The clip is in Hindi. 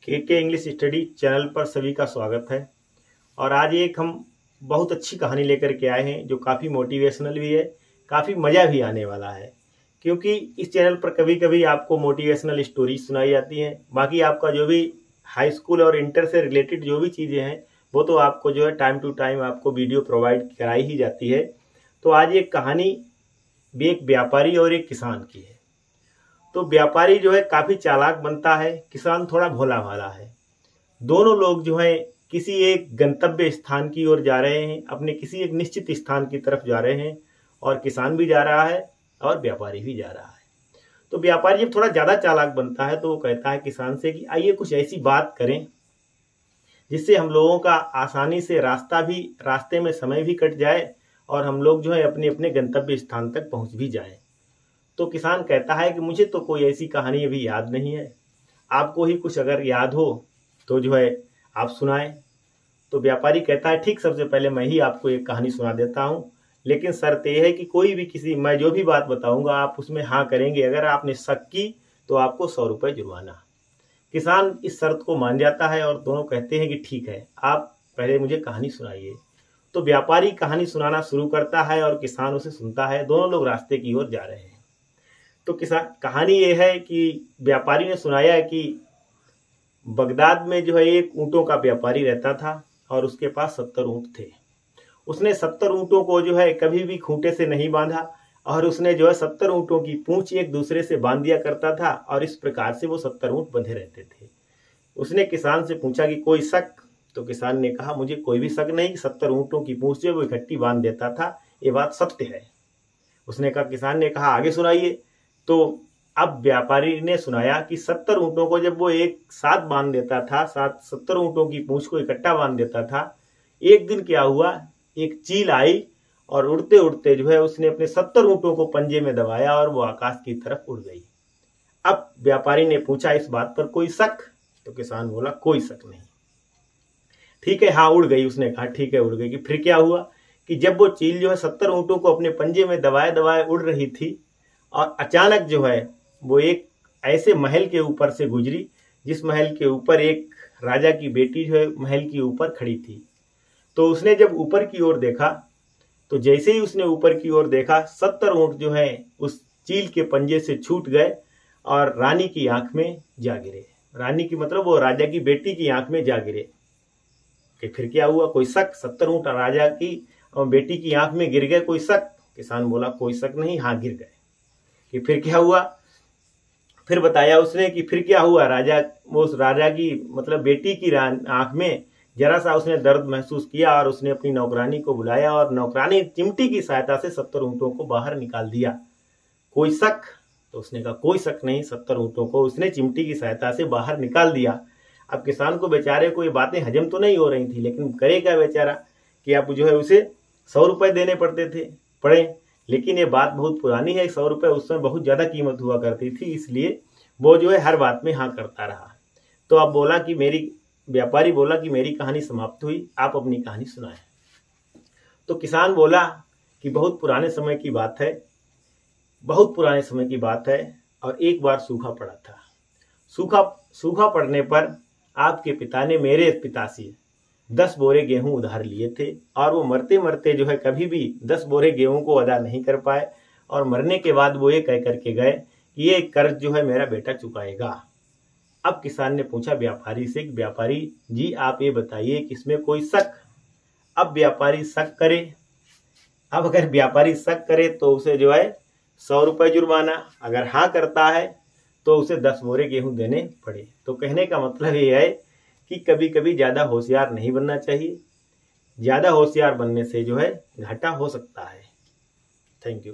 के इंग्लिश स्टडी चैनल पर सभी का स्वागत है। और आज एक हम बहुत अच्छी कहानी लेकर के आए हैं जो काफ़ी मोटिवेशनल भी है, काफ़ी मज़ा भी आने वाला है। क्योंकि इस चैनल पर कभी कभी आपको मोटिवेशनल स्टोरी सुनाई जाती हैं, बाकी आपका जो भी हाई स्कूल और इंटर से रिलेटेड जो भी चीज़ें हैं वो तो आपको जो है टाइम टू टाइम आपको वीडियो प्रोवाइड कराई ही जाती है। तो आज एक कहानी भी एक व्यापारी और एक किसान की है। तो व्यापारी जो है काफ़ी चालाक बनता है, किसान थोड़ा भोला भाला है। दोनों लोग जो है किसी एक गंतव्य स्थान की ओर जा रहे हैं, अपने किसी एक निश्चित स्थान की तरफ जा रहे हैं, और किसान भी जा रहा है और व्यापारी भी जा रहा है। तो व्यापारी जब थोड़ा ज़्यादा चालाक बनता है तो वो कहता है किसान से कि आइए कुछ ऐसी बात करें जिससे हम लोगों का आसानी से रास्ते में समय भी कट जाए और हम लोग जो है अपने अपने गंतव्य स्थान तक पहुंच भी जाए। तो किसान कहता है कि मुझे तो कोई ऐसी कहानी अभी याद नहीं है, आपको ही कुछ अगर याद हो तो जो है आप सुनाएं। तो व्यापारी कहता है ठीक, सबसे पहले मैं ही आपको एक कहानी सुना देता हूँ, लेकिन शर्त यह है कि कोई भी मैं जो भी बात बताऊंगा आप उसमें हाँ करेंगे, अगर आपने शक की तो आपको 100 रुपये जुर्माना। किसान इस शर्त को मान जाता है और दोनों कहते हैं कि ठीक है, आप पहले मुझे कहानी सुनाइए। तो व्यापारी कहानी सुनाना शुरू करता है और किसान उसे सुनता है। दोनों लोग रास्ते की ओर जा रहे हैं। तो किसान कहानी ये है कि व्यापारी ने सुनाया कि बगदाद में जो है एक ऊँटों का व्यापारी रहता था और उसके पास 70 ऊँट थे। उसने 70 ऊँटों को जो है कभी भी खूंटे से नहीं बांधा और उसने जो है 70 ऊँटों की पूंछ एक दूसरे से बांध दिया करता था और इस प्रकार से वो 70 ऊँट बंधे रहते थे। उसने किसान से पूछा कि कोई शक? तो किसान ने कहा मुझे कोई भी शक नहीं, 70 ऊँटों की पूंछ जो वो इकट्ठी बांध देता था, ये बात सत्य है। किसान ने कहा आगे सुनाइए। तो अब व्यापारी ने सुनाया कि 70 ऊँटों को जब वो एक साथ बांध देता था, 70 ऊँटों की पूंछ को इकट्ठा बांध देता था, एक दिन क्या हुआ, एक चील आई और उड़ते उड़ते जो है उसने अपने 70 ऊँटों को पंजे में दबाया और वो आकाश की तरफ उड़ गई। अब व्यापारी ने पूछा इस बात पर कोई शक? तो किसान बोला कोई शक नहीं। ठीक है, हाँ उड़ गई। उसने कहा ठीक है उड़ गई। कि फिर क्या हुआ कि जब वो चील जो है 70 ऊँटों को अपने पंजे में दबाए दबाए उड़ रही थी और अचानक जो है वो एक ऐसे महल के ऊपर से गुजरी जिस महल के ऊपर एक राजा की बेटी जो है महल के ऊपर खड़ी थी। तो उसने जब ऊपर की ओर देखा तो जैसे ही उसने ऊपर की ओर देखा 70 ऊँट जो है उस चील के पंजे से छूट गए और रानी की आंख में जा गिरे। रानी की मतलब वो राजा की बेटी की आंख में जा गिरे। कि फिर क्या हुआ, कोई शक? 70 ऊँट राजा की बेटी की आंख में गिर गए, कोई शक? किसान बोला कोई शक नहीं, हाँ गिर गए। कि फिर क्या हुआ? फिर बताया उसने कि फिर क्या हुआ, उस राजा की मतलब बेटी की आंख में जरा सा उसने दर्द महसूस किया और उसने अपनी नौकरानी को बुलाया और नौकरानी चिमटी की सहायता से 70 ऊँटों को बाहर निकाल दिया। कोई शक? तो उसने कहा कोई शक नहीं, 70 ऊँटों को उसने चिमटी की सहायता से बाहर निकाल दिया। अब किसान को बेचारे को ये बातें हजम तो नहीं हो रही थी, लेकिन करे क्या बेचारा कि अब जो है उसे 100 रुपये देने पड़े। लेकिन ये बात बहुत पुरानी है, 100 रुपये उस समय बहुत ज़्यादा कीमत हुआ करती थी, इसलिए वो जो है हर बात में हाँ करता रहा। तो अब व्यापारी बोला कि मेरी कहानी समाप्त हुई, आप अपनी कहानी सुनाएं। तो किसान बोला कि बहुत पुराने समय की बात है, बहुत पुराने समय की बात है और एक बार सूखा पड़ा था। सूखा पड़ने पर आपके पिता ने मेरे पिता से 10 बोरे गेहूं उधार लिए थे और वो मरते मरते जो है कभी भी 10 बोरे गेहूं को अदा नहीं कर पाए और मरने के बाद वो ये कह करके गए कि ये कर्ज जो है मेरा बेटा चुकाएगा। अब किसान ने पूछा व्यापारी से, व्यापारी जी आप ये बताइए कि इसमें कोई शक? अब व्यापारी शक करे। अब अगर व्यापारी शक करे तो उसे जो है 100 रुपये जुर्माना, अगर हाँ करता है तो उसे 10 बोरे गेहूं देने पड़े। तो कहने का मतलब ये है कि कभी कभी ज़्यादा होशियार नहीं बनना चाहिए, ज़्यादा होशियार बनने से जो है घाटा हो सकता है। Thank you.